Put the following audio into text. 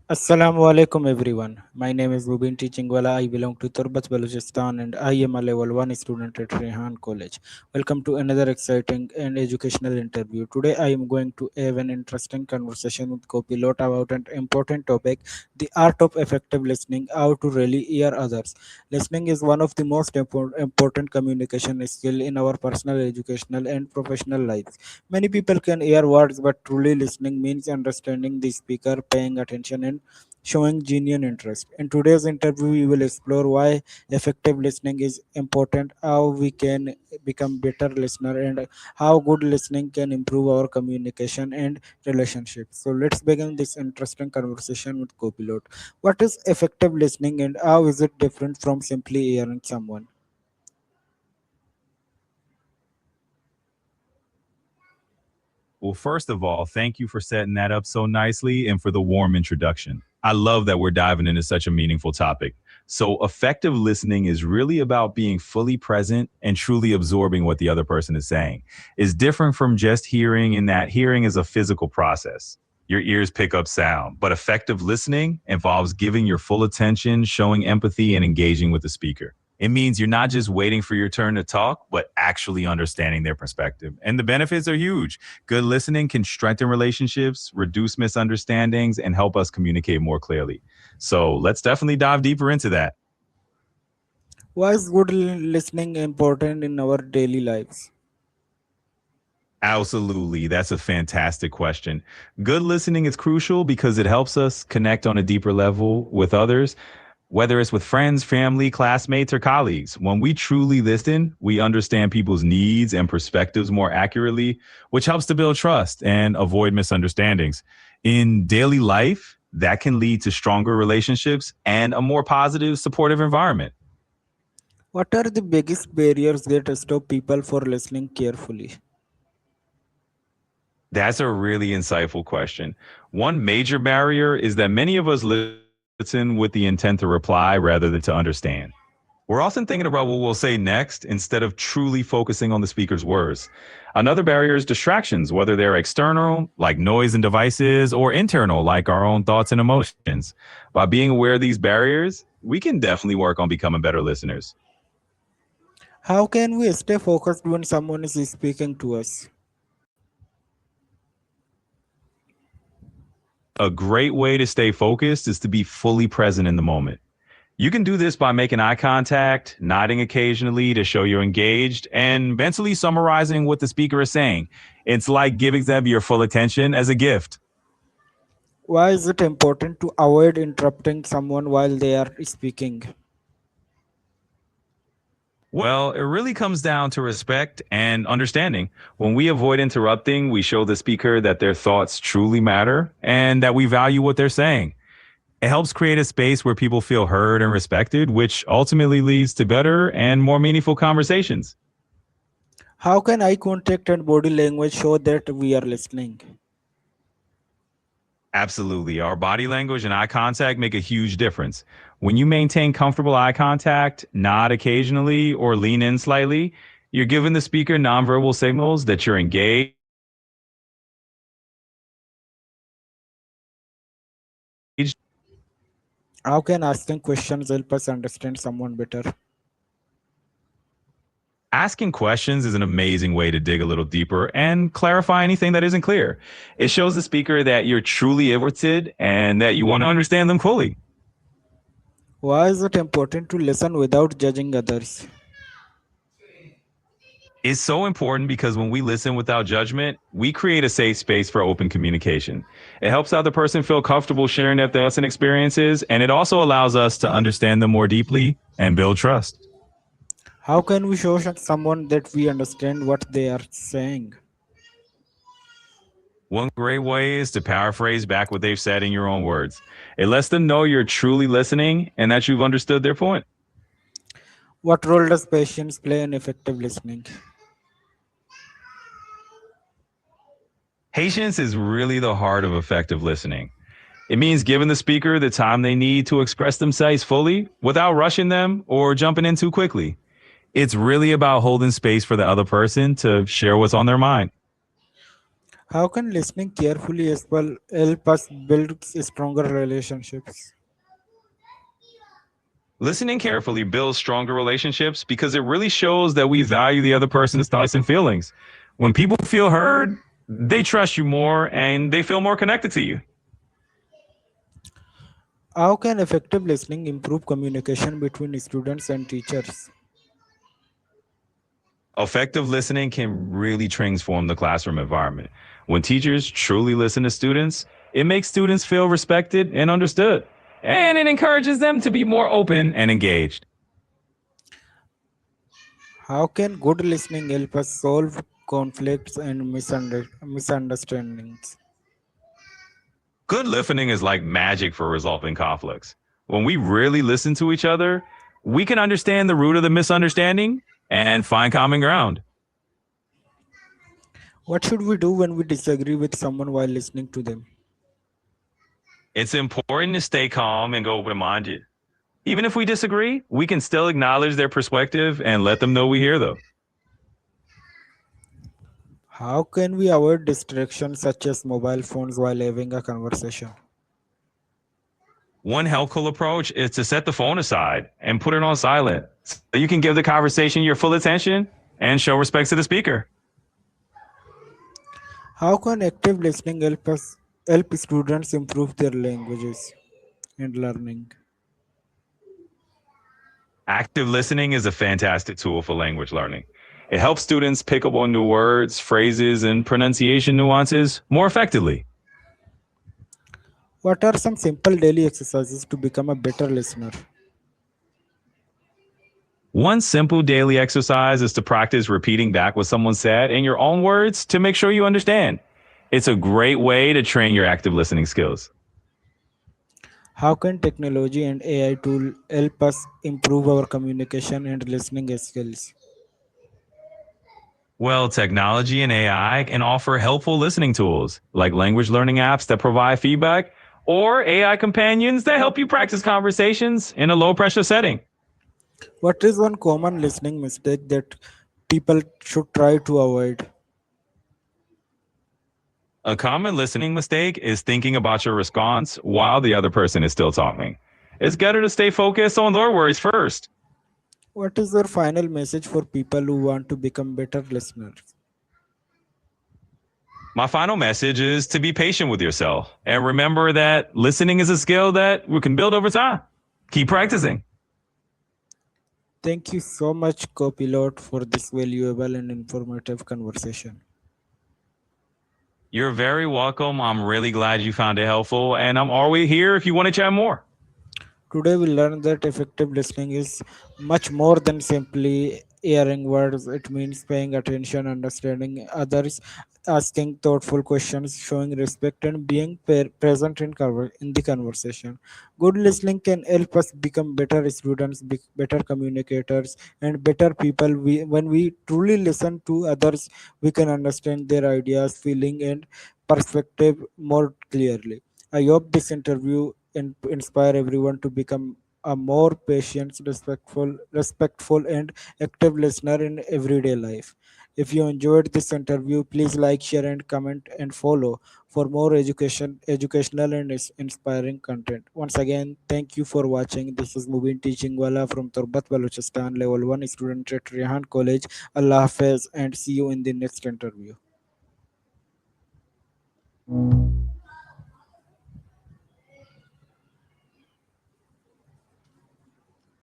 Assalamu alaikum everyone. My name is Mubeen teaching wala. I belong to Turbat Balochistan and I am a level 1 student at Rehan College. Welcome to another exciting and educational interview. Today I am going to have an interesting conversation with Copilot about an important topic, the art of effective listening, how to really hear others. Listening is one of the most important communication skill in our personal, educational and professional lives. Many people can hear words, but truly listening means understanding the speaker, paying attention, and showing genuine interest. In today's interview, we will explore why effective listening is important, how we can become better listener, and how good listening can improve our communication and relationships. So let's begin this interesting conversation with Copilot. What is effective listening, and how is it different from simply hearing someone? Well, first of all, thank you for setting that up so nicely and for the warm introduction. I love that we're diving into such a meaningful topic. So, effective listening is really about being fully present and truly absorbing what the other person is saying. It's different from just hearing, in that hearing is a physical process. Your ears pick up sound, but effective listening involves giving your full attention, showing empathy, and engaging with the speaker. It means you're not just waiting for your turn to talk, but actually understanding their perspective. And the benefits are huge. Good listening can strengthen relationships, reduce misunderstandings, and help us communicate more clearly. So let's definitely dive deeper into that. Why is good listening important in our daily lives? Absolutely. That's a fantastic question. Good listening is crucial because it helps us connect on a deeper level with others, whether it's with friends, family, classmates, or colleagues. When we truly listen, we understand people's needs and perspectives more accurately, which helps to build trust and avoid misunderstandings. In daily life, that can lead to stronger relationships and a more positive, supportive environment. What are the biggest barriers that stop people for listening carefully? That's a really insightful question. One major barrier is that many of us listen with the intent to reply rather than to understand. We're often thinking about what we'll say next instead of truly focusing on the speaker's words. Another barrier is distractions, whether they're external, like noise and devices, or internal, like our own thoughts and emotions. By being aware of these barriers, we can definitely work on becoming better listeners. How can we stay focused when someone is speaking to us? A great way to stay focused is to be fully present in the moment. You can do this by making eye contact, nodding occasionally to show you're engaged, and mentally summarizing what the speaker is saying. It's like giving them your full attention as a gift. Why is it important to avoid interrupting someone while they are speaking? Well, it really comes down to respect and understanding. When we avoid interrupting, we show the speaker that their thoughts truly matter and that we value what they're saying. It helps create a space where people feel heard and respected, which ultimately leads to better and more meaningful conversations. How can eye contact and body language show that we are listening? Absolutely. Our body language and eye contact make a huge difference. When you maintain comfortable eye contact, nod occasionally, or lean in slightly, you're giving the speaker nonverbal signals that you're engaged and that you care about what they're saying. How can asking questions help us understand someone better? Asking questions is an amazing way to dig a little deeper and clarify anything that isn't clear. It shows the speaker that you're truly interested and that you want to understand them fully. Why is it important to listen without judging others? Is so important because when we listen without judgment, we create a safe space for open communication. It helps the other person feel comfortable sharing their thoughts and experiences, and it also allows us to understand them more deeply and build trust. How can we show someone that we understand what they are saying? One great way is to paraphrase back what they've said in your own words. It lets them know you're truly listening and that you've understood their point. What role does patience play in effective listening? Patience is really the heart of effective listening. It means giving the speaker the time they need to express themselves fully without rushing them or jumping in too quickly. It's really about holding space for the other person to share what's on their mind. How can listening carefully as well help us build stronger relationships? Listening carefully builds stronger relationships because it really shows that we value the other person's thoughts and feelings. When people feel heard, they trust you more and they feel more connected to you. How can effective listening improve communication between students and teachers? Effective listening can really transform the classroom environment. When teachers truly listen to students, it makes students feel respected and understood. And it encourages them to be more open and engaged. How can good listening help us solve conflicts and misunderstandings? Good listening is like magic for resolving conflicts. When we really listen to each other, we can understand the root of the misunderstanding and find common ground. What should we do when we disagree with someone while listening to them? It's important to stay calm and go open minded. Even if we disagree, we can still acknowledge their perspective and let them know we hear them. How can we avoid distractions such as mobile phones while having a conversation? One helpful approach is to set the phone aside and put it on silent so you can give the conversation your full attention and show respect to the speaker. How can active listening help students improve their languages and learning? Active listening is a fantastic tool for language learning. It helps students pick up on new words, phrases, and pronunciation nuances more effectively. What are some simple daily exercises to become a better listener? One simple daily exercise is to practice repeating back what someone said in your own words to make sure you understand. It's a great way to train your active listening skills. How can technology and AI tool help us improve our communication and listening skills? Well, technology and AI can offer helpful listening tools like language learning apps that provide feedback or AI companions that help you practice conversations in a low pressure setting. What is one common listening mistake that people should try to avoid? A common listening mistake is thinking about your response while the other person is still talking. It's better to stay focused on their words first. What is your final message for people who want to become better listeners? My final message is to be patient with yourself and remember that listening is a skill that we can build over time. Keep practicing. Thank you so much, Copilot, for this valuable and informative conversation. You're very welcome. I'm really glad you found it helpful, and I'm always here if you want to chat more. Today, we learned that effective listening is much more than simply hearing words. It means paying attention, understanding others, asking thoughtful questions, showing respect, and being present in the conversation. Good listening can help us become better students, better communicators, and better people. When we truly listen to others, we can understand their ideas, feeling, and perspective more clearly. I hope this interview inspire everyone to become a more patient, respectful, and active listener in everyday life. If you enjoyed this interview, please like, share, and comment and follow for more educational, and inspiring content. Once again, thank you for watching. This is Mubeen teaching Wala from Turbat, Balochistan, Level 1 student at Rehan College. Allah Hafiz, and see you in the next interview.